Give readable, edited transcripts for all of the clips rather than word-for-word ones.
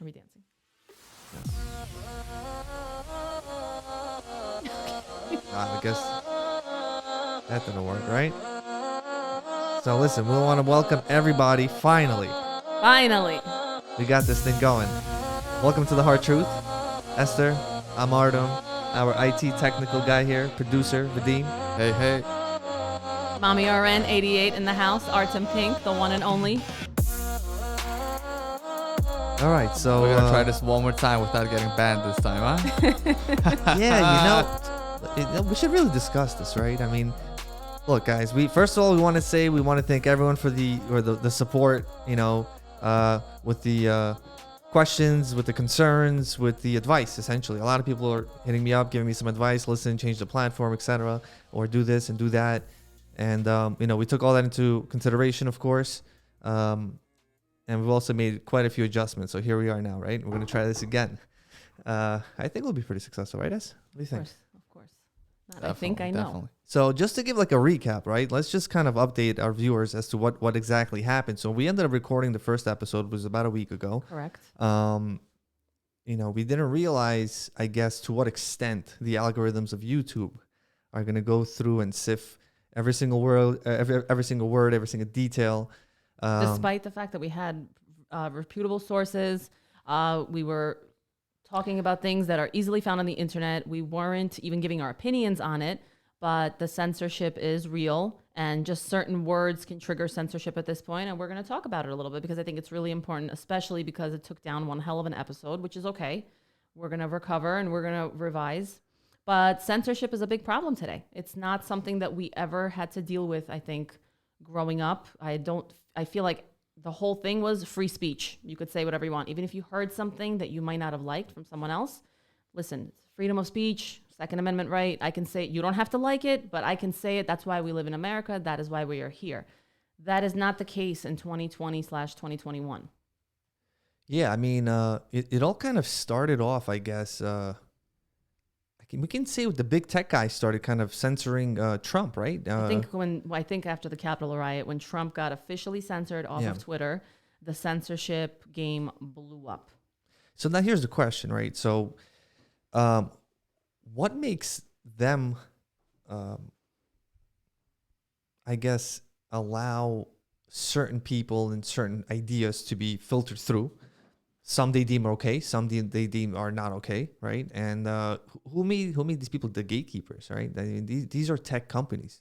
Are we dancing? I guess that didn't work, right? So listen, we want to welcome everybody. Finally, we got this thing going. Welcome to the Hard Truth. Esther, I'm Artem, our IT technical guy here, producer, Vadim. Hey, hey. Mommy RN 88 in the house. Artem Pink, the one and only. All right, so We're gonna try this one more time without getting banned this time, huh? Yeah, we should really discuss this, right? I mean, look, guys. First of all, we want to thank everyone for the support. With the questions, with the concerns, with the advice. Essentially, a lot of people are hitting me up, giving me some advice. Listen, change the platform, etc., or do this and do that. And we took all that into consideration, of course. And we've also made quite a few adjustments. So here we are now, right? We're going to try this again. I think we'll be pretty successful, right, Es? What do you think? Of course. I think I know. Definitely. So just to give like a recap, right? Let's just kind of update our viewers as to what exactly happened. So we ended up recording the first episode, was about a week ago. Correct. We didn't realize, I guess, to what extent the algorithms of YouTube are going to go through and sift every single word, every single word, every single detail. Despite the fact that we had reputable sources, we were talking about things that are easily found on the internet. We weren't even giving our opinions on it, but the censorship is real, and just certain words can trigger censorship at this point. And we're going to talk about it a little bit because I think it's really important, especially because it took down one hell of an episode, which is okay. We're going to recover and we're going to revise. But censorship is a big problem today. It's not something that we ever had to deal with, I think, growing up. I feel like the whole thing was free speech. You could say whatever you want. Even if you heard something that you might not have liked from someone else, listen, it's freedom of speech, Second Amendment right. I can say, you don't have to like it, but I can say it. That's why we live in America. That is why we are here. That is not the case in 2020/2021. Yeah, I mean, it all kind of started off, I guess. We can say with the big tech guys started kind of censoring Trump, right? I think after the Capitol riot, when Trump got officially censored off of Twitter, the censorship game blew up. So now here's the question, right? So, what makes them, I guess, allow certain people and certain ideas to be filtered through? Some they deem are okay, some they deem are not okay, right? And who made these people the gatekeepers, right? I mean, these are tech companies.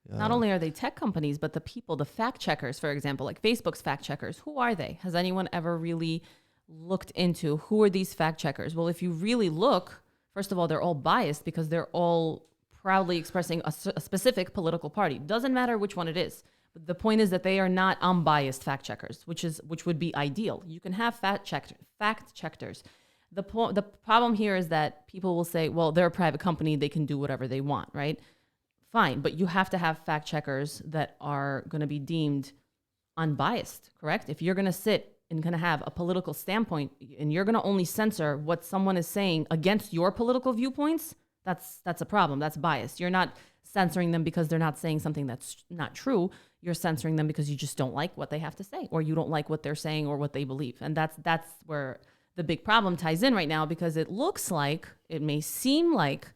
Not only are they tech companies, but the people, the fact checkers, for example, like Facebook's fact checkers, who are they? Has anyone ever really looked into who are these fact checkers? Well, if you really look, first of all, they're all biased because they're all proudly expressing a specific political party. Doesn't matter which one it is. The point is that they are not unbiased fact checkers, which would be ideal. You can have fact checkers. The problem here is that people will say, well, they're a private company, they can do whatever they want, right? Fine, but you have to have fact checkers that are going to be deemed unbiased, correct? If you're going to sit and going to have a political standpoint and you're going to only censor what someone is saying against your political viewpoints, that's a problem. That's biased. You're not censoring them because they're not saying something that's not true. You're censoring them because you just don't like what they have to say, or you don't like what they're saying or what they believe. And that's where the big problem ties in right now, because it may seem like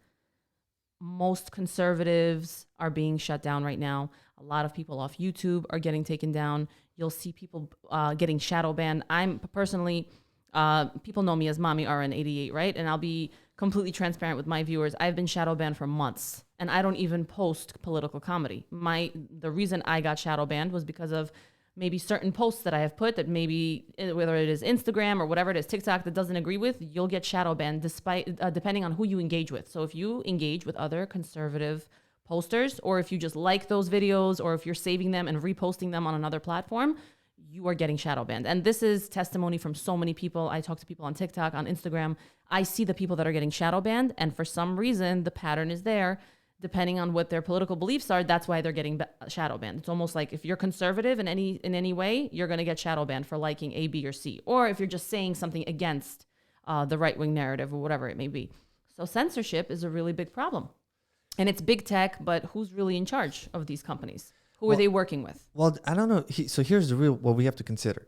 most conservatives are being shut down right now. A lot of people off YouTube are getting taken down. You'll see people getting shadow banned. I'm personally, people know me as Mommy RN 88, right? And I'll be completely transparent with my viewers. I've been shadow banned for months, and I don't even post political comedy. The reason I got shadow banned was because of maybe certain posts that I have put that maybe, whether it is Instagram or whatever it is, TikTok, that doesn't agree with, you'll get shadow banned depending on who you engage with. So if you engage with other conservative posters, or if you just like those videos, or if you're saving them and reposting them on another platform, you are getting shadow banned. And this is testimony from so many people. I talk to people on TikTok, on Instagram. I see the people that are getting shadow banned, and for some reason, the pattern is there. Depending on what their political beliefs are, that's why they're getting shadow banned. It's almost like if you're conservative in any way, you're going to get shadow banned for liking A, B, or C. Or if you're just saying something against the right-wing narrative or whatever it may be. So censorship is a really big problem. And it's big tech, but who's really in charge of these companies? Who are they working with? Well, I don't know. So here's what we have to consider.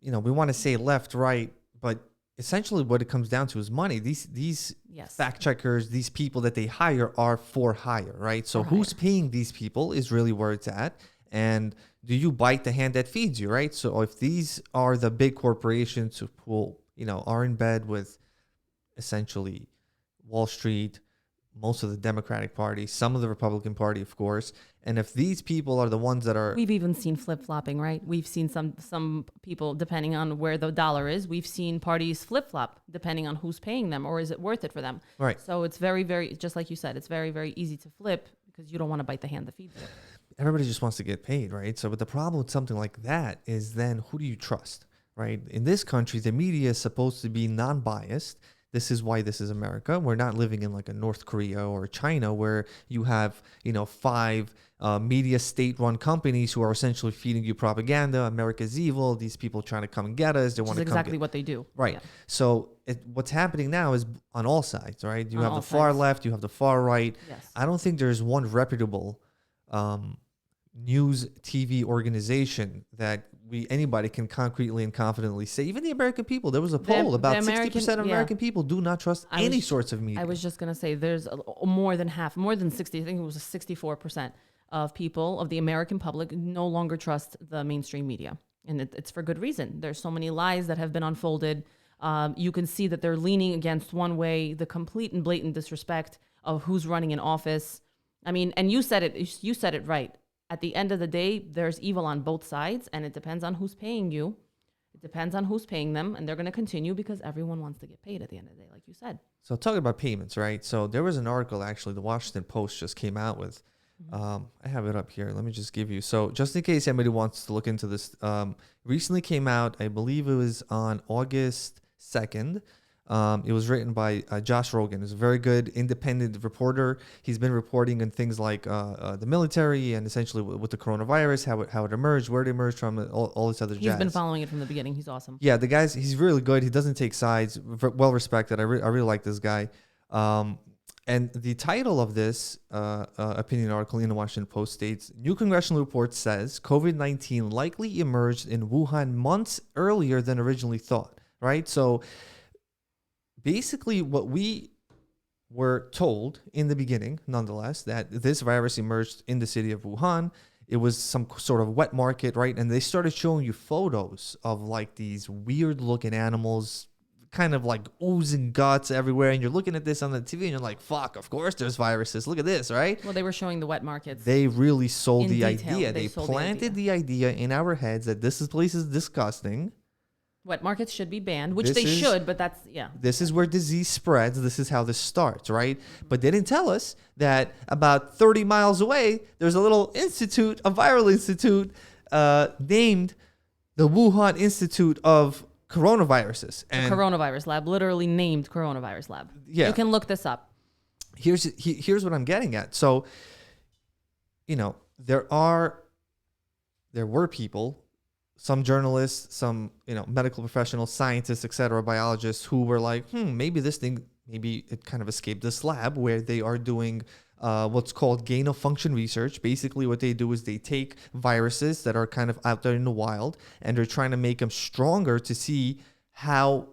We want to say left, right, but essentially what it comes down to is money. These Yes. fact checkers, these people that they hire are for hire, right? So For who's hire. paying these people is really where it's at. And do you bite the hand that feeds you, right? So if these are the big corporations who, are in bed with essentially Wall Street, most of the Democratic Party, some of the Republican Party, of course. And if these people are the ones that are We've even seen flip-flopping, right? We've seen some people, depending on where the dollar is, we've seen parties flip-flop depending on who's paying them, or is it worth it for them? right, So it's very, very, just like you said, it's very, very easy to flip because you don't want to bite the hand that feeds you. everybody just wants to get paid, right? So, but the problem with something like that is then who do you trust, right? In this country, the media is supposed to be non-biased. This is why this is America. We're not living in like a North Korea or China where you have, five media state-run companies who are essentially feeding you propaganda. America's evil. These people trying to come and get us. They Which want is to come exactly what they do. right. Yeah. So what's happening now is on all sides, right? You On have all the far sides. left, you have the far right. Yes. I don't think there's one reputable news TV organization that anybody can concretely and confidently say. Even the American people, there was a poll about 60% of American people do not trust any sorts of media. I was just going to say there's more than half, more than 60, I think it was 64% of people, of the American public, no longer trust the mainstream media. And it's for good reason. There's so many lies that have been unfolded. You can see that they're leaning against one way, the complete and blatant disrespect of who's running in office. I mean, and you said it right. At the end of the day, there's evil on both sides, and it depends on who's paying you. It depends on who's paying them, and they're going to continue because everyone wants to get paid at the end of the day, like you said. So talking about payments, right? So there was an article actually the Washington Post just came out with. I have it up here. Let me just give you. So just in case anybody wants to look into this, recently came out, I believe it was on August 2nd. It was written by Josh Rogan. He's a very good independent reporter. He's been reporting on things like the military and essentially with the coronavirus, how it emerged, where it emerged from, all this other jazz. He's been following it from the beginning. He's awesome. Yeah, he's really good. He doesn't take sides. Well respected. I really like this guy. And the title of this opinion article in the Washington Post states, new congressional report says COVID-19 likely emerged in Wuhan months earlier than originally thought, right? So basically what we were told in the beginning, nonetheless, that this virus emerged in the city of Wuhan. It was some sort of wet market, right? And they started showing you photos of like these weird looking animals, kind of like oozing guts everywhere. And you're looking at this on the TV and you're like, fuck, of course there's viruses. Look at this, right? Well, they were showing the wet markets. They really sold In the detail. idea. They They sold the planted the idea in our heads that this place is disgusting. Wet markets should be banned, which This they is- should, but that's, yeah. This is where disease spreads. This is how this starts, right? But they didn't tell us that about 30 miles away, there's a little institute, a viral institute named the Wuhan Institute of Coronaviruses. The And coronavirus lab, literally named coronavirus lab. Yeah. You can look this up. here's what I'm getting at. So, there were people, some journalists, some medical professionals, scientists, etc., biologists who were like, maybe it kind of escaped this lab where they are doing what's called gain of function research. Basically, what they do is they take viruses that are kind of out there in the wild and they're trying to make them stronger to see how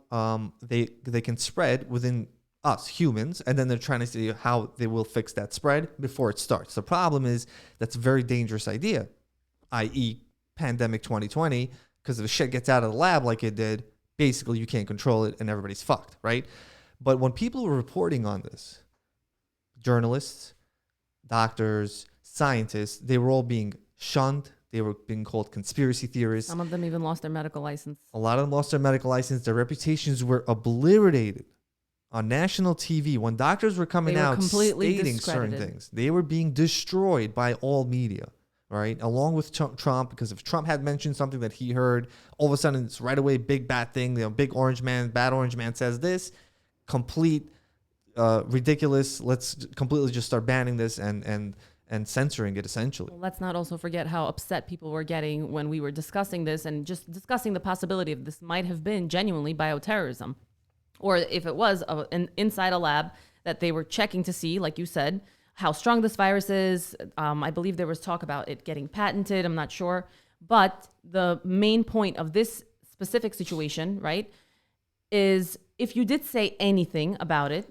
they can spread within us humans, and then they're trying to see how they will fix that spread before it starts. The problem is that's a very dangerous idea, i.e. pandemic 2020, because if shit gets out of the lab like it did, basically you can't control it and everybody's fucked, right? But when people were reporting on this, journalists, doctors, scientists, they were all being shunned. They were being called conspiracy theorists. Some of them even lost their medical license. A lot of them lost their medical license. Their reputations were obliterated on national TV. When doctors were coming They were out completely stating certain discredited. things, they were being destroyed by all media, right? Along with Trump, because if Trump had mentioned something that he heard, all of a sudden it's right away big bad thing. Big orange man, bad orange man says this, complete ridiculous. Let's completely just start banning this and censoring it essentially. Well, let's not also forget how upset people were getting when we were discussing this and just discussing the possibility of this might have been genuinely bioterrorism. Or if it was inside a lab that they were checking to see, like you said, how strong this virus is. I believe there was talk about it getting patented. I'm not sure. But the main point of this specific situation, right, is if you did say anything about it,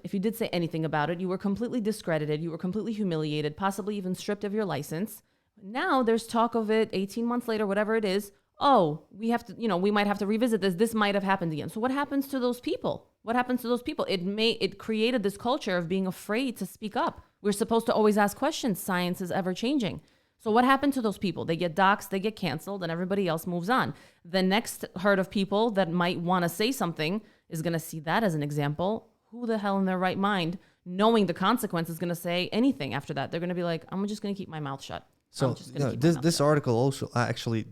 you were completely discredited, you were completely humiliated, possibly even stripped of your license. Now there's talk of it 18 months later, whatever it is. Oh, we have to, we might have to revisit this. This might have happened again. So what happens to those people? It created this culture of being afraid to speak up. We're supposed to always ask questions. Science is ever changing. So what happened to those people? They get doxxed, they get canceled, and everybody else moves on. The next herd of people that might want to say something is going to see that as an example. Who the hell in their right mind, knowing the consequence, is going to say anything after that? They're going to be like, I'm just going to keep my mouth shut. So this article also actually,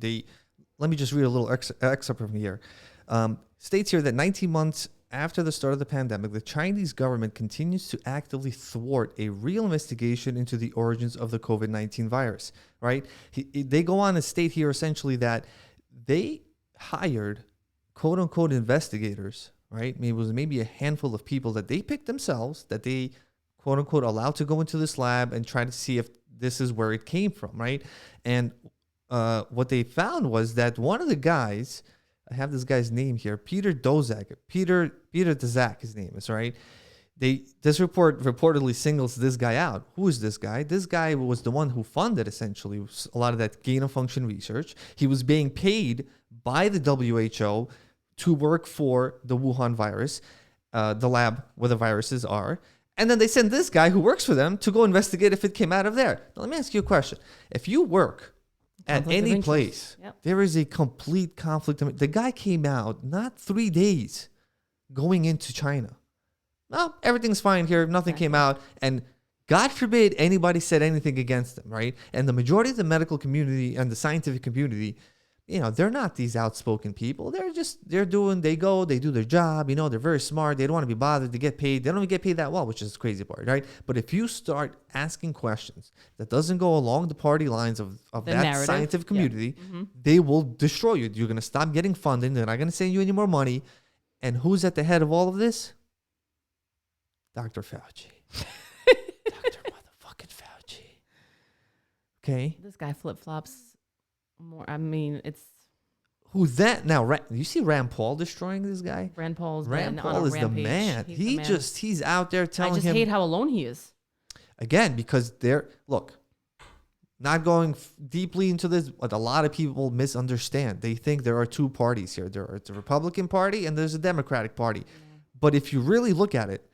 let me just read a little excerpt from here. States here that 19 months after the start of the pandemic, the Chinese government continues to actively thwart a real investigation into the origins of the COVID-19 virus, right? They go on to state here essentially that they hired quote unquote investigators, right? It was maybe a handful of people that they picked themselves, that they quote unquote allowed to go into this lab and try to see if this is where it came from, right? And what they found was that one of the guys, I have this guy's name here, Peter Dozak, Peter Dozak, his name is, right? This report reportedly singles this guy out. Who is this guy? This guy was the one who funded essentially a lot of that gain of function research. He was being paid by the WHO to work for the Wuhan virus, the lab where the viruses are. And then they send this guy who works for them to go investigate if it came out of there. Now, let me ask you a question. If you work at any place, there is a complete conflict. The guy came out not 3 days going into China. No, everything's fine here. Nothing came out. And God forbid anybody said anything against them, right? And the majority of the medical community and the scientific community, they're not these outspoken people. They do their job. They're very smart. They don't want to be bothered to get paid. They don't even get paid that well, which is the crazy part, right? But if you start asking questions that doesn't go along the party lines of that narrative, scientific community, they will destroy you. You're going to stop getting funding. They're not going to send you any more money. And who's at the head of all of this? Dr. Fauci. Dr. motherfucking Fauci. Okay. This guy flip-flops more. I mean, it's... Who's that? Now, you see Rand Paul destroying this guy? Rand Paul is the man. He's out there telling him... I just hate how alone he is. Again, because not going deeply into this, but a lot of people misunderstand. They think there are two parties here. There's a Republican Party and there's a Democratic Party. But if you really look at it,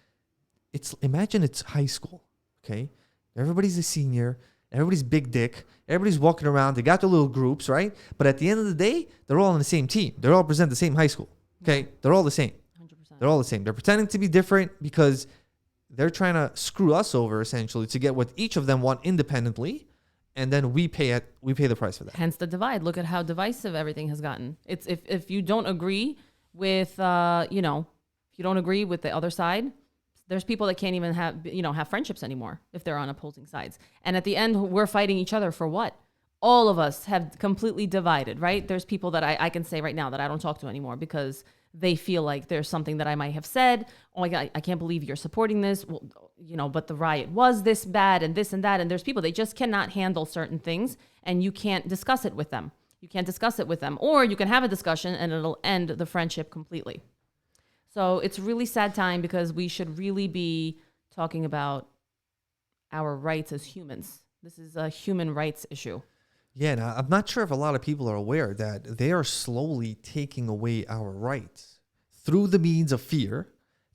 imagine it's high school, okay? Everybody's a senior. Everybody's big dick. Everybody's walking around. They got their little groups, right? But at the end of the day, they're all on the same team. They all represent the same high school, okay? They're all the same. 100%. They're all the same. They're pretending to be different because they're trying to screw us over, essentially, to get what each of them want independently, and then we pay the price for that. Hence the divide. Look at how divisive everything has gotten. It's if you don't agree with, if you don't agree with the other side, there's people that can't even have friendships anymore if they're on opposing sides. And at the end, we're fighting each other for what? All of us have completely divided, right? There's people that I can say right now that I don't talk to anymore because they feel like there's something that I might have said. Oh my God, I can't believe you're supporting this. Well, but the riot was this bad and this and that. And there's people, they just cannot handle certain things and you can't discuss it with them. Or you can have a discussion and it'll end the friendship completely. So it's a really sad time because we should really be talking about our rights as humans. This is a human rights issue. Yeah, now, I'm not sure if a lot of people are aware that they are slowly taking away our rights through the means of fear,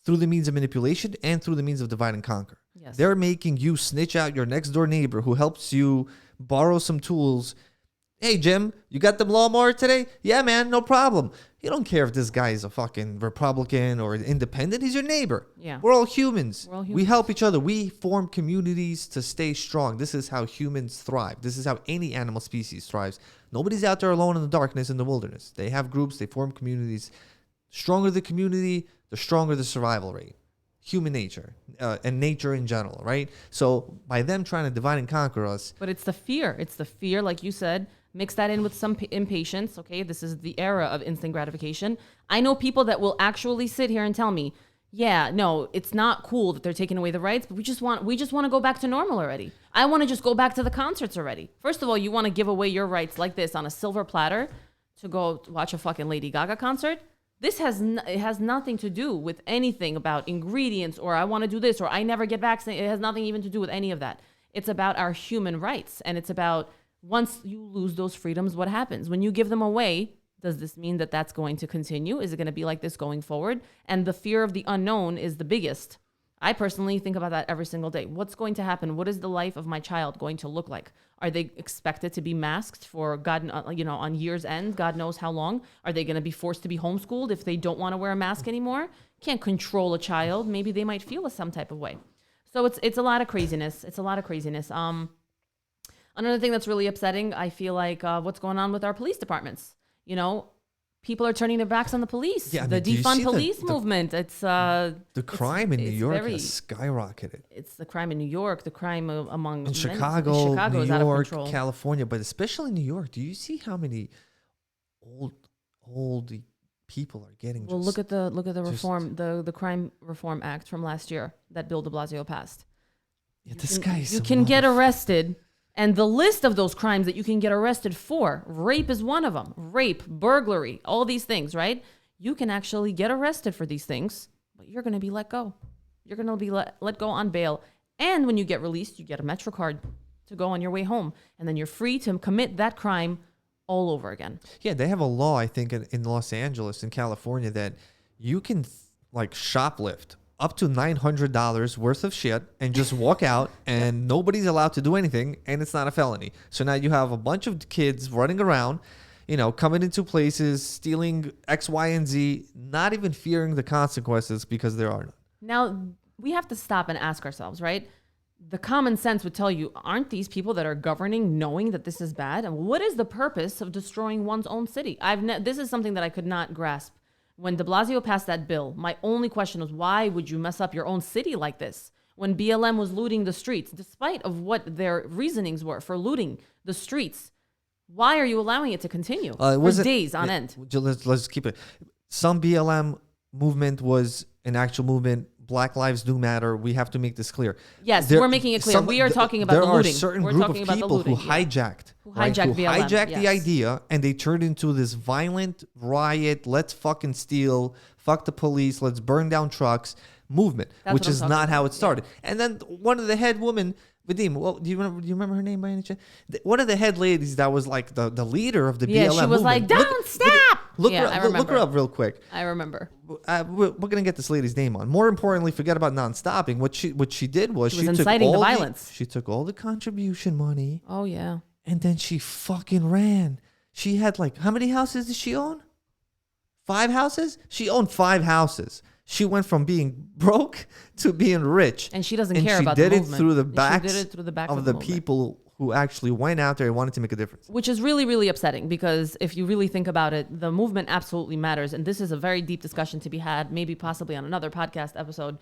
through the means of manipulation, and through the means of divide and conquer. Yes. They're making you snitch out your next door neighbor who helps you borrow some tools. Hey, Jim, you got them lawnmower today? Yeah, man, no problem. You don't care if this guy is a fucking Republican or independent. He's your neighbor. Yeah. We're all humans. We help each other. We form communities to stay strong. This is how humans thrive. This is how any animal species thrives. Nobody's out there alone in the darkness in the wilderness. They have groups. They form communities. Stronger the community, the stronger the survival rate. Human nature and nature in general, right? So by them trying to divide and conquer us. But it's the fear. It's the fear, like you said. Mix that in with some impatience, okay? This is the era of instant gratification. I know people that will actually sit here and tell me, yeah, no, it's not cool that they're taking away the rights, but we just want to go back to normal already. I want to just go back to the concerts already. First of all, you want to give away your rights like this on a silver platter to go watch a fucking Lady Gaga concert? It has nothing to do with anything about ingredients or I want to do this or I never get vaccinated. It has nothing even to do with any of that. It's about our human rights. And it's about once you lose those freedoms, what happens? When you give them away, does this mean that that's going to continue? Is it going to be like this going forward? And the fear of the unknown is the biggest. I personally think about that every single day. What's going to happen? What is the life of my child going to look like? Are they expected to be masked for God, on year's end, God knows how long? Are they going to be forced to be homeschooled if they don't want to wear a mask anymore? Can't control a child. Maybe they might feel some type of way. So it's a lot of craziness. It's a lot of craziness. Another thing that's really upsetting, I feel like what's going on with our police departments. People are turning their backs on the police. Yeah, the defund police movement. It's the crime in New York has skyrocketed. It's the crime in New York, the crime among in Chicago, New is out of York, control. California, but especially New York. Do you see how many old people are getting? Well, look at the reform, the Crime Reform Act from last year that Bill de Blasio passed. Yeah, this guy is you can get arrested. And the list of those crimes that you can get arrested for, rape is one of them. Rape, burglary, all these things, right? You can actually get arrested for these things, but you're going to be let go. You're going to be let go on bail. And when you get released, you get a Metro card to go on your way home. And then you're free to commit that crime all over again. Yeah, they have a law, I think, in Los Angeles, in California, that you can shoplift up to $900 worth of shit and just walk out and nobody's allowed to do anything and it's not a felony. So now you have a bunch of kids running around, coming into places, stealing X, Y, and Z, not even fearing the consequences because there are none. Now, we have to stop and ask ourselves, right? The common sense would tell you, aren't these people that are governing knowing that this is bad? And what is the purpose of destroying one's own city? This is something that I could not grasp. When de Blasio passed that bill, my only question was, why would you mess up your own city like this? When BLM was looting the streets, despite of what their reasonings were for looting the streets, why are you allowing it to continue for days on end? Let's keep it. Some BLM movement was an actual movement. Black lives do matter. We have to make this clear. Yes, we're making it clear. We are talking about the looting. There are a certain group of people who hijacked the idea and they turned into this violent riot. Let's fucking steal. Fuck the police. Let's burn down trucks movement, which is not how it started. Yeah. And then one of the head women, Vadim, well, do you remember her name by any chance? One of the head ladies that was like the leader of the BLM movement. Yeah, she was like, "Don't stop." Look her up real quick. I remember. We're gonna get this lady's name on. More importantly, forget about non-stopping. What she did was she was inciting the violence. She took all the contribution money. Oh yeah. And then she fucking ran. She had how many houses did she own? 5 houses? She owned 5 houses. She went from being broke to being rich. And she doesn't care about the movement. She did it through the backs of the people who actually went out there and wanted to make a difference. Which is really, really upsetting because if you really think about it, the movement absolutely matters. And this is a very deep discussion to be had, maybe possibly on another podcast episode.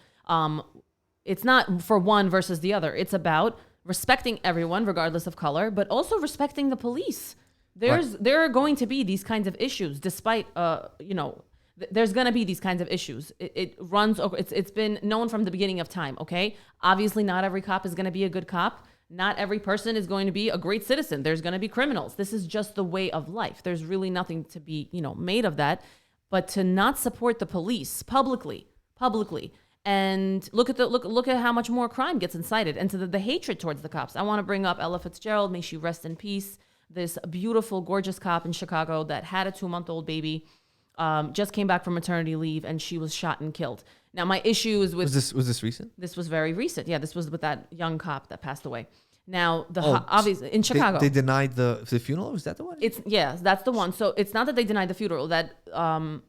It's not for one versus the other. It's about respecting everyone, regardless of color, but also respecting the police. There are going to be these kinds of issues, despite, there's going to be these kinds of issues. It's been known from the beginning of time, okay? Obviously, not every cop is going to be a good cop. Not every person is going to be a great citizen. There's going to be criminals. This is just the way of life. There's really nothing to be, made of that. But to not support the police publicly, and look at how much more crime gets incited, and to the hatred towards the cops. I want to bring up Ella Fitzgerald. May she rest in peace. This beautiful, gorgeous cop in Chicago that had a 2-month-old baby. Just came back from maternity leave and she was shot and killed. Now my issue is with was this recent? This was very recent. Yeah, this was with that young cop that passed away. Now obviously in Chicago they denied the funeral. Is that the one? That's the one. So it's not that they denied the funeral. That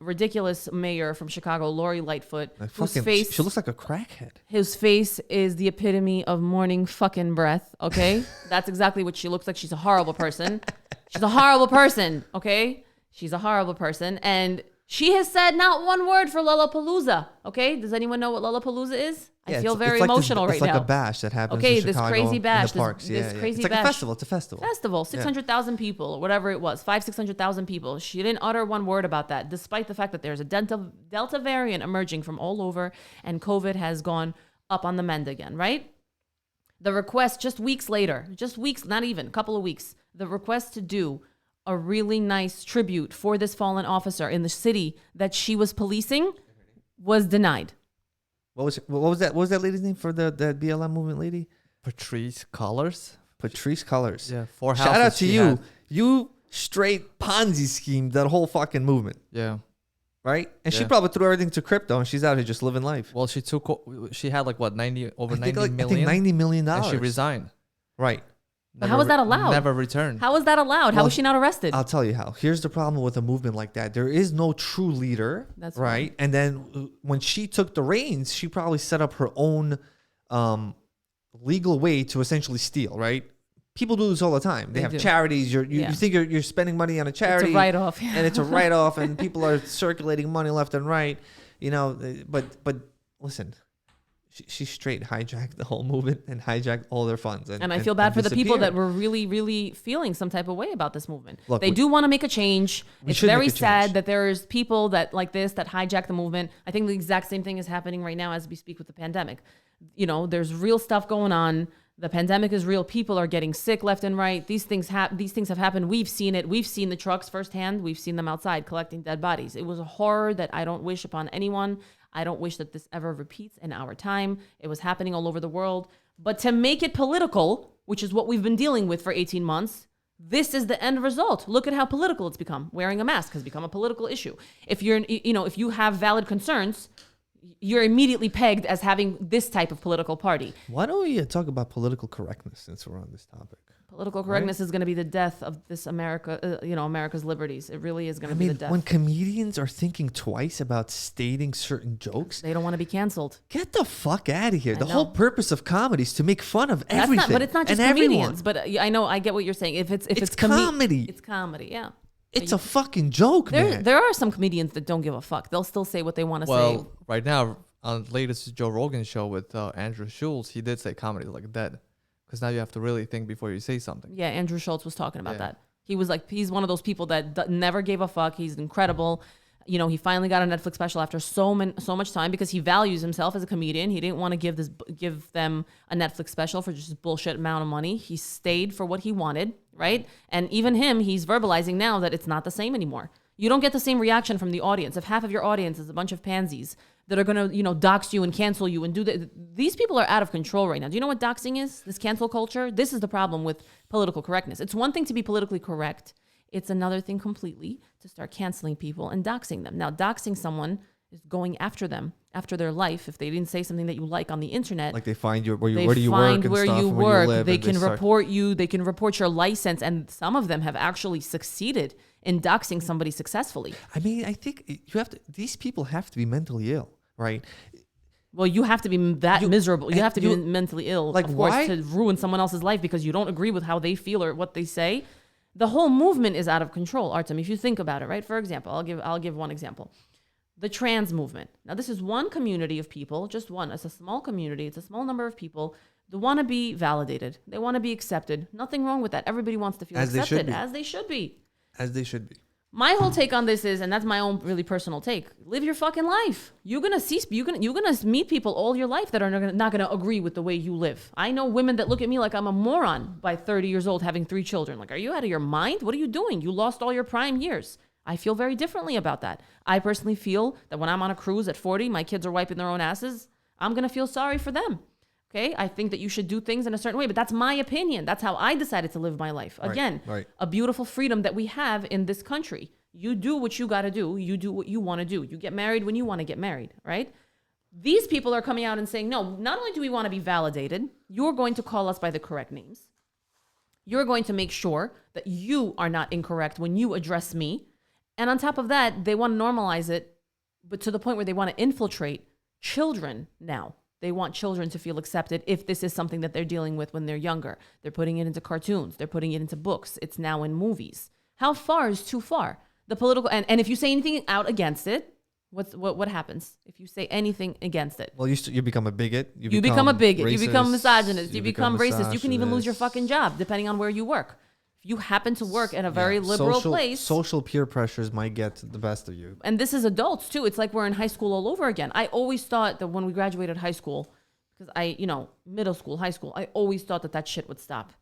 ridiculous mayor from Chicago, Lori Lightfoot, she looks like a crackhead. His face is the epitome of morning fucking breath. Okay, that's exactly what she looks like. She's a horrible person. She's a horrible person. Okay. She's a horrible person, and she has said not one word for Lollapalooza. Okay, does anyone know what Lollapalooza is? I feel very emotional right now. It's like a bash that happens in Chicago, this crazy bash, in the parks. This crazy it's like bash. A festival. It's a festival. 600,000 people, or whatever it was, 600,000 people. She didn't utter one word about that, despite the fact that there's a Delta variant emerging from all over, and COVID has gone up on the mend again, right? The request just weeks later, not even, a couple of weeks, the request to do a really nice tribute for this fallen officer in the city that she was policing was denied. What was that lady's name for the BLM movement lady? Patrice Colors. Patrice Colors. Yeah, 4 houses. Shout out to she you. had. You straight Ponzi schemed that whole fucking movement, Yeah. right? And she Yeah. probably threw everything to crypto, and she's out here just living life. Well, she had like what 90 over I think 90 million. I think $90 million. And she resigned. Right. But how is that allowed? Never returned. How is that allowed? How Well, was she not arrested? I'll tell you how. Here's the problem with a movement like that. There is no true leader. That's right. And then when she took the reins, she probably set up her own legal way to essentially steal, right? People do this all the time. They have do. charities. You think you're spending money on a charity. It's a write-off. And it's a write-off, and people are circulating money left and right. You know, but listen, she straight hijacked the whole movement and hijacked all their funds. And I feel bad for the people disappeared. that were really, really feeling some type of way about this movement. Look, they do want to make a change. we It's should very make a sad change. that there's people that like this that hijack the movement. I think the exact same thing is happening right now as we speak with the pandemic. You know, there's real stuff going on. The pandemic is real. People are getting sick left and right. These things have happened. We've seen it. We've seen the trucks firsthand. We've seen them outside collecting dead bodies. It was a horror that I don't wish upon anyone. I don't wish that this ever repeats in our time. It was happening all over the world. But to make it political, which is what we've been dealing with for 18 months, this is the end result. Look at how political it's become. Wearing a mask has become a political issue. If if you have valid concerns, you're immediately pegged as having this type of political party. Why don't we talk about political correctness since we're on this topic? Political correctness is going to be the death of this America, America's liberties. It really is going to be the death. When comedians are thinking twice about stating certain jokes, They don't want to be canceled. get the fuck out of here. The know. whole purpose of comedy is to make fun of That's everything. but it's not just and comedians. everyone. But I know, I get what you're saying. If it's comedy. it's comedy. Yeah. It's a fucking joke, man. There are some comedians that don't give a fuck. They'll still say what they want to say. Well, right now on the latest Joe Rogan show with Andrew Schultz, he did say comedy is like dead, because now you have to really think before you say something. Yeah, Andrew Schultz was talking about Yeah. that. He was like, he's one of those people that never gave a fuck. He's incredible. You know, he finally got a Netflix special after so much time because he values himself as a comedian. He didn't want to give them a Netflix special for just a bullshit amount of money. He stayed for what he wanted, right? And even him, he's verbalizing now that it's not the same anymore. You don't get the same reaction from the audience. If half of your audience is a bunch of pansies that are going to, dox you and cancel you and do that. These people are out of control right now. Do you know what doxing is? This cancel culture? This is the problem with political correctness. It's one thing to be politically correct. It's another thing completely to start canceling people and doxing them. Now, doxing someone is going after them, after their life. If they didn't say something that you like on the internet, Like they find you where they do you work find and where stuff, you where work. live, They and can start- report you. They can report your license, and some of them have actually succeeded in doxing somebody successfully. I mean, I think you have to. These people have to be mentally ill, right? Well, you have to be that miserable. You and have to be you- mentally ill, like, of course, why- to ruin someone else's life because you don't agree with how they feel or what they say. The whole movement is out of control, Artem. If you think about it, right? For example, I'll give one example. The trans movement. Now, this is one community of people, just one. It's a small community. It's a small number of people that want to be validated. They want to be accepted. Nothing wrong with that. Everybody wants to feel As they should accepted, be. as they should be. As they should be. My whole take on this is, and that's my own really personal take, live your fucking life. You're gonna meet people all your life that are not gonna agree with the way you live. I know women that look at me like I'm a moron by 30 years old having 3 children. Like, are you out of your mind? What are you doing? You lost all your prime years. I feel very differently about that. I personally feel that when I'm on a cruise at 40, my kids are wiping their own asses, I'm gonna feel sorry for them. Okay, I think that you should do things in a certain way, but that's my opinion. That's how I decided to live my life. Again, right. a beautiful freedom that we have in this country. You do what you got to do. You do what you want to do. You get married when you want to get married, right? These people are coming out and saying, no, not only do we want to be validated, you're going to call us by the correct names. You're going to make sure that you are not incorrect when you address me. And on top of that, they want to normalize it, but to the point where they want to infiltrate children now. They want children to feel accepted if this is something that they're dealing with when they're younger. They're putting it into cartoons. They're putting it into books. It's now in movies. How far is too far? The political, and if you say anything out against it, what happens? If you say anything against it? Well, you become a bigot. You become a bigot. Racist, You become misogynist. You become racist. You can even lose your misogynist. fucking job, depending on where you work. If you happen to work at a very liberal place. Social peer pressures might get the best of you. And this is adults too. It's like we're in high school all over again. I always thought that when we graduated high school, because middle school, high school, I always thought that shit would stop.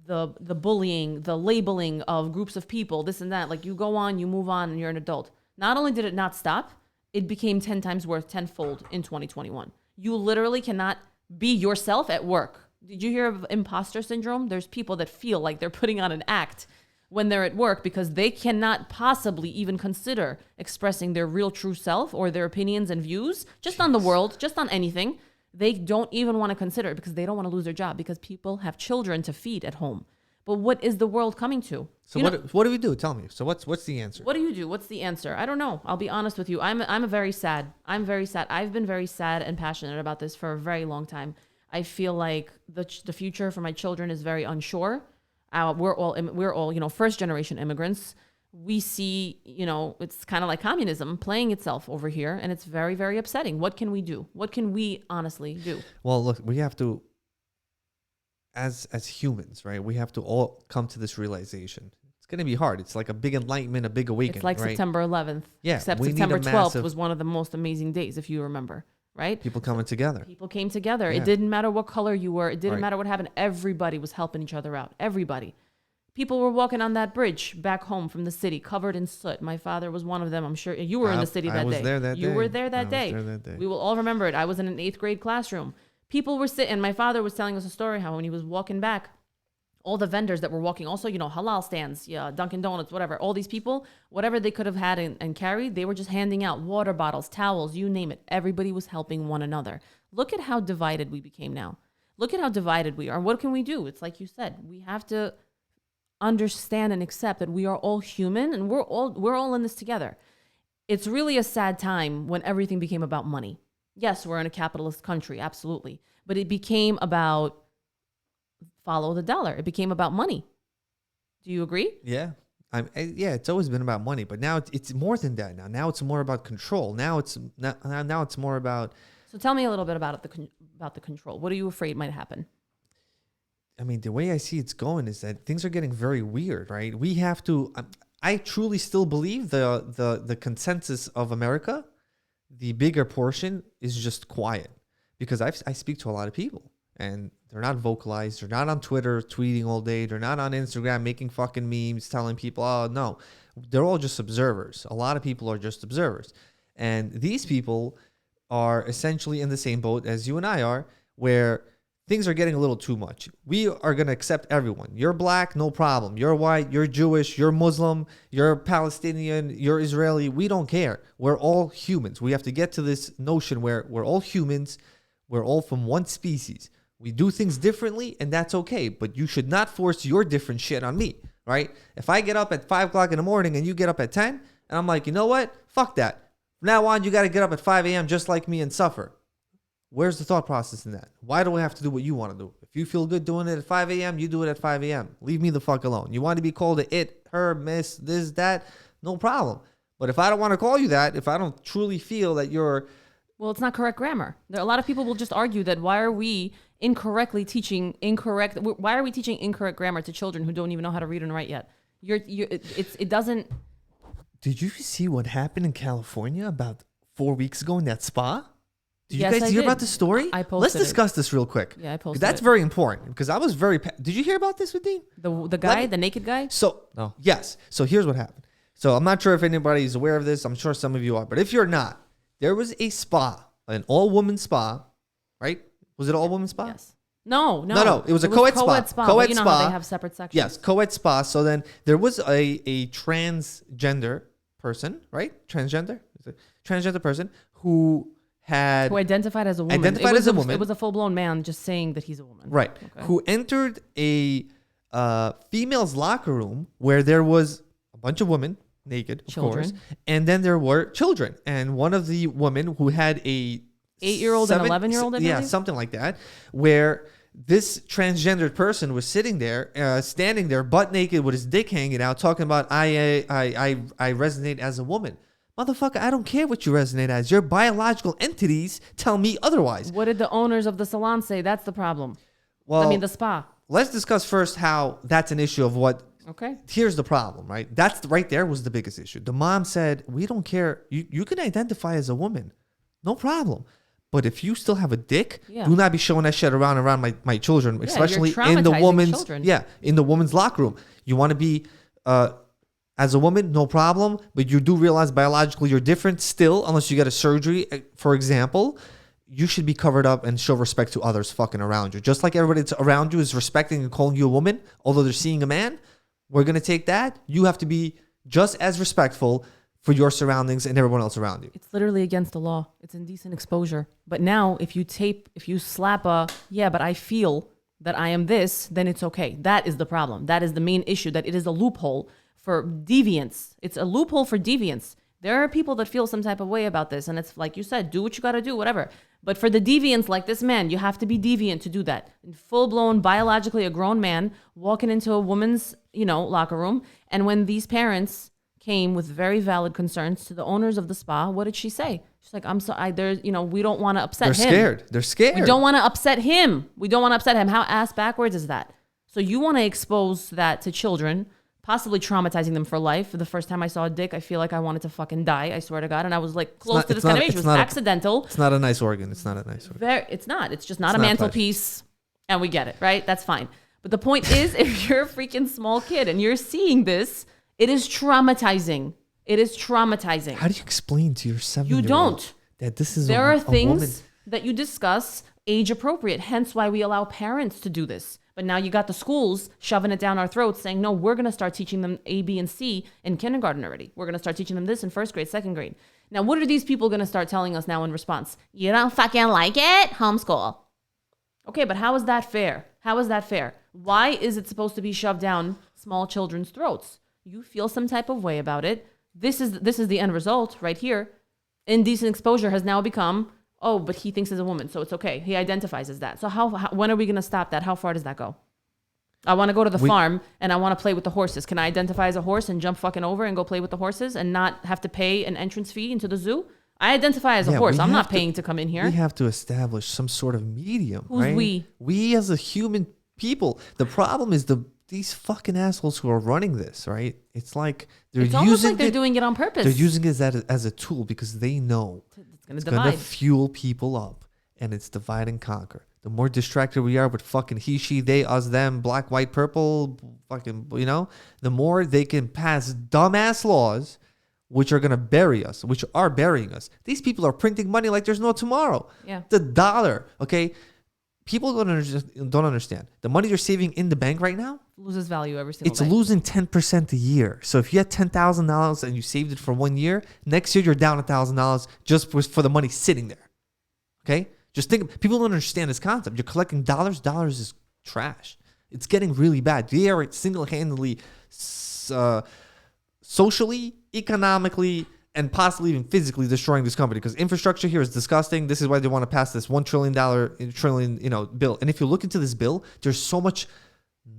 the bullying, the labeling of groups of people, this and that. Like you go on, you move on, and you're an adult. Not only did it not stop, it became 10 times worse, tenfold in 2021. You literally cannot be yourself at work. Did you hear of imposter syndrome? There's people that feel like they're putting on an act when they're at work because they cannot possibly even consider expressing their real true self or their opinions and views just on the world, just on anything. They don't even want to consider it because they don't want to lose their job because people have children to feed at home. But what is the world coming to? So what do we do? Tell me. So what's the answer? What do you do? What's the answer? I don't know. I'll be honest with you. I'm very sad. I'm very sad. I've been very sad and passionate about this for a very long time. I feel like the future for my children is very unsure. We're all first generation immigrants. We see, it's kind of like communism playing itself over here, and it's very, very upsetting. What can we do? What can we honestly do? Well, look, we have to, as humans, right? We have to all come to this realization. It's going to be hard. It's like a big enlightenment, a big awakening. It's like right? September 11th. Yeah, except we September need a 12th massive- was one of the most amazing days, if you remember, right? People coming together. People came together. Yeah. It didn't matter what color you were. It didn't Right. matter what happened. Everybody was helping each other out. Everybody. People were walking on that bridge back home from the city, covered in soot. My father was one of them. I'm sure you were in the city that day. I was there that day. You were there that day. I was there that day. We will all remember it. I was in an 8th grade classroom. People were sitting. My father was telling us a story how when he was walking back, all the vendors that were walking, also, halal stands, Dunkin' Donuts, whatever, all these people, whatever they could have had and carried, they were just handing out water bottles, towels, you name it. Everybody was helping one another. Look at how divided we became now. Look at how divided we are. What can we do? It's like you said, we have to understand and accept that we are all human and we're all in this together. It's really a sad time when everything became about money. Yes, we're in a capitalist country, absolutely. But it became about follow the dollar. It became about money. Do you agree? Yeah. Yeah, it's always been about money, but now it's more than that. Now it's more about control. Now it's more about. So tell me a little bit about the control. What are you afraid might happen? I mean, the way I see it's going is that things are getting very weird, right? We have to. I truly still believe the consensus of America, the bigger portion is just quiet, because I speak to a lot of people and they're not vocalized. They're not on Twitter tweeting all day. They're not on Instagram making fucking memes telling people, oh no, they're all just observers. A lot of people are just observers, and these people are essentially in the same boat as you and I are, where things are getting a little too much. We are going to accept everyone. You're black, no problem. You're white, you're Jewish, you're Muslim, you're Palestinian, you're Israeli. We don't care. We're all humans. We have to get to this notion where we're all humans. We're all from one species. We do things differently, and that's okay. But you should not force your different shit on me, right? If I get up at 5 o'clock in the morning and you get up at 10, and I'm like, you know what? Fuck that. From now on, you got to get up at 5 a.m. just like me and suffer. Where's the thought process in that? Why do I have to do what you want to do? If you feel good doing it at 5 a.m., you do it at 5 a.m. Leave me the fuck alone. You want to be called a it, her, miss, this, that, no problem. But if I don't want to call you that, if I don't truly feel that you're... Well, it's not correct grammar. A lot of people will just argue that why are we teaching incorrect grammar to children who don't even know how to read and write yet? It doesn't... Did you see what happened in California about 4 weeks ago in that spa? Did Yes, you guys I hear did. about the story? I posted Let's it. discuss this real quick. Yeah, I posted That's it. very important, because I was very... Did you hear about this with Dean? The guy, the naked guy? So, No. yes. So here's what happened. So I'm not sure if anybody is aware of this. I'm sure some of you are. But if you're not, there was a spa, an all-woman spa, right? Was it an all-woman spa? Yes. No. No. It was a co-ed spa. But Co-ed you know spa. how they have separate sections. Yes, co-ed spa. So then there was a transgender person, right? Transgender person who had... Who identified as a woman. Identified as a woman. It was a full-blown man just saying that he's a woman. Right. Okay. Who entered a female's locker room where there was a bunch of women, naked, of course. And then there were children. And one of the women who had a 8-year-old and 11-year-old, I yeah, believe? something like that, where this transgendered person was sitting there, standing there, butt naked with his dick hanging out, talking about, I resonate as a woman. Motherfucker, I don't care what you resonate as. Your biological entities tell me otherwise. What did the owners of the salon say? That's the problem. Well, the spa. let's discuss first how that's an issue of what... Okay. Here's the problem, right? That's right there was the biggest issue. The mom said, we don't care. You can identify as a woman. No problem. But if you still have a dick, Yeah. do not be showing that shit around my children, you're especially in the traumatizing woman's children. in the woman's locker room. You want to be as a woman, no problem, but you do realize biologically you're different still, unless you get a surgery, for example. You should be covered up and show respect to others fucking around you. Just like everybody that's around you is respecting and calling you a woman, although they're seeing a man, we're going to take that. You have to be just as respectful for your surroundings and everyone else around you. It's literally against the law. It's indecent exposure. But now if you slap but I feel that I am this, then it's okay. That is the problem. That is the main issue, that it is a loophole for deviance. It's a loophole for deviance. There are people that feel some type of way about this. And it's like you said, do what you got to do, whatever. But for the deviants like this man, you have to be deviant to do that. Full-blown, biologically a grown man walking into a woman's, locker room. And when these parents came with very valid concerns to the owners of the spa, what did she say? She's like, I'm sorry, we don't want to upset him. They're scared. We don't want to upset him. How ass backwards is that? So you want to expose that to children, possibly traumatizing them for life. The first time I saw a dick, I feel like I wanted to fucking die. I swear to God. And I was like close to this kind of age. It was accidental. It's not a nice organ. It's not a nice organ. It's not. It's just not a mantelpiece. And we get it, right? That's fine. But the point is, if you're a freaking small kid and you're seeing this, it is traumatizing. It is traumatizing. How do you explain to your 7-year-old? You don't. That this is there are things woman that you discuss age appropriate, hence why we allow parents to do this. But now you got the schools shoving it down our throats saying, no, we're going to start teaching them A, B, and C in kindergarten already. We're going to start teaching them this in first grade, second grade. Now, what are these people going to start telling us now in response? You don't fucking like it? Homeschool. Okay, but how is that fair? How is that fair? Why is it supposed to be shoved down small children's throats? You feel some type of way about it. This is the end result right here. Indecent exposure has now become, oh, but he thinks he's a woman, so it's okay. He identifies as that. So when are we going to stop that? How far does that go? I want to go to the farm and I want to play with the horses. Can I identify as a horse and jump fucking over and go play with the horses and not have to pay an entrance fee into the zoo? I identify as a horse. I'm not paying to come in here. We have to establish some sort of medium, Who's right? we? We as a human people. The problem is these fucking assholes who are running this, right? It's like it's almost like they're doing it on purpose. They're using it as a tool because they know it's going to fuel people up, and it's divide and conquer. The more distracted we are with fucking he, she, they, us, them, black, white, purple, fucking, the more they can pass dumbass laws which are going to bury us, which are burying us. These people are printing money like there's no tomorrow. Yeah. The dollar, okay? People don't understand. The money you're saving in the bank right now loses value every single day. It's losing 10% a year. So if you had $10,000 and you saved it for 1 year, next year you're down $1,000 just for the money sitting there. Okay? Just think, people don't understand this concept. You're collecting dollars. Dollars is trash. It's getting really bad. They are single-handedly, socially, economically, and possibly even physically destroying this company because infrastructure here is disgusting. This is why they want to pass this $1 trillion bill. And if you look into this bill, there's so much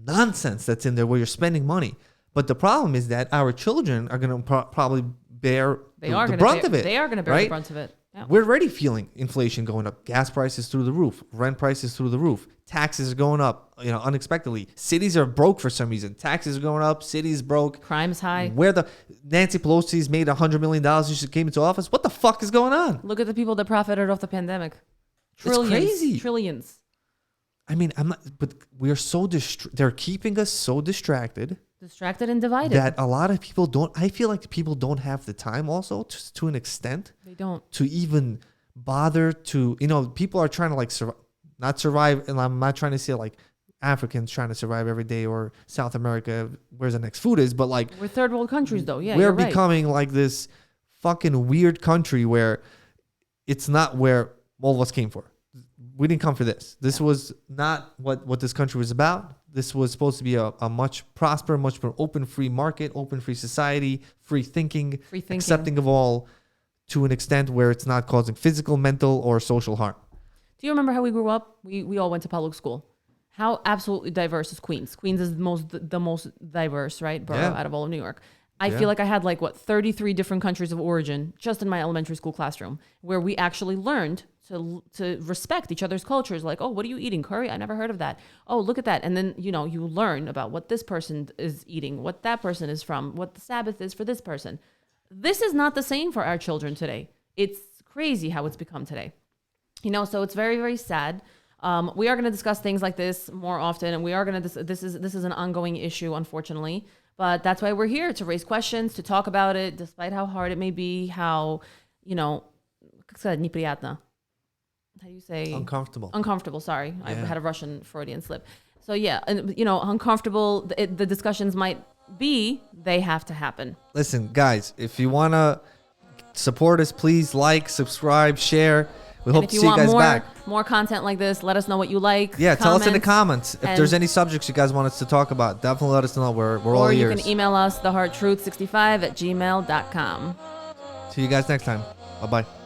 nonsense that's in there where you're spending money. But the problem is that our children are going to probably bear the brunt of it. They are going to bear the brunt of it. Yeah. We're already feeling inflation going up. Gas prices through the roof. Rent prices through the roof. Taxes are going up, unexpectedly. Cities are broke for some reason. Taxes are going up. Cities broke. Crime is high. Where the Nancy Pelosi's made $100 million since she came into office. What the fuck is going on? Look at the people that profited off the pandemic. Trillions. It's crazy. Trillions. I mean, but we are so they're keeping us so distracted. Distracted and divided. That a lot of people I feel like people don't have the time also to an extent. They don't. To even bother to, people are trying to not survive. And I'm not trying to say like Africans trying to survive every day or South America, where the next food is. But like. We're third world countries though. Yeah, we're becoming like this fucking weird country where it's not where all of us came for. We didn't come for this. This was not what this country was about. This was supposed to be a much prosper, much more open, free market, open, free society, free thinking, accepting of all to an extent where it's not causing physical, mental, or social harm. Do you remember how we grew up? We all went to public school. How absolutely diverse is Queens? Queens is the most diverse, right, borough out of all of New York. I feel like I had 33 different countries of origin just in my elementary school classroom where we actually learned to respect each other's cultures. Like, oh, what are you eating? Curry? I never heard of that. Oh, look at that. And then, you learn about what this person is eating, what that person is from, what the Sabbath is for this person. This is not the same for our children today. It's crazy how it's become today. So it's very, very sad. We are going to discuss things like this more often, and we are going to. This is an ongoing issue, unfortunately. But that's why we're here, to raise questions, to talk about it, despite how hard it may be, how, как сказать, неприятно. How do you say? Uncomfortable. Uncomfortable, sorry. I Yeah. had a Russian Freudian slip. So yeah, and uncomfortable the discussions might be, they have to happen. Listen, guys, if you want to support us, please like, subscribe, share. We hope if to you see you want guys back. more content like this, let us know what you like. Yeah, tell us in the comments if and- there's any subjects you guys want us to talk about. Definitely let us know. We're all Or you ears. can email us, thehardtruth65@gmail.com. See you guys next time. Bye-bye.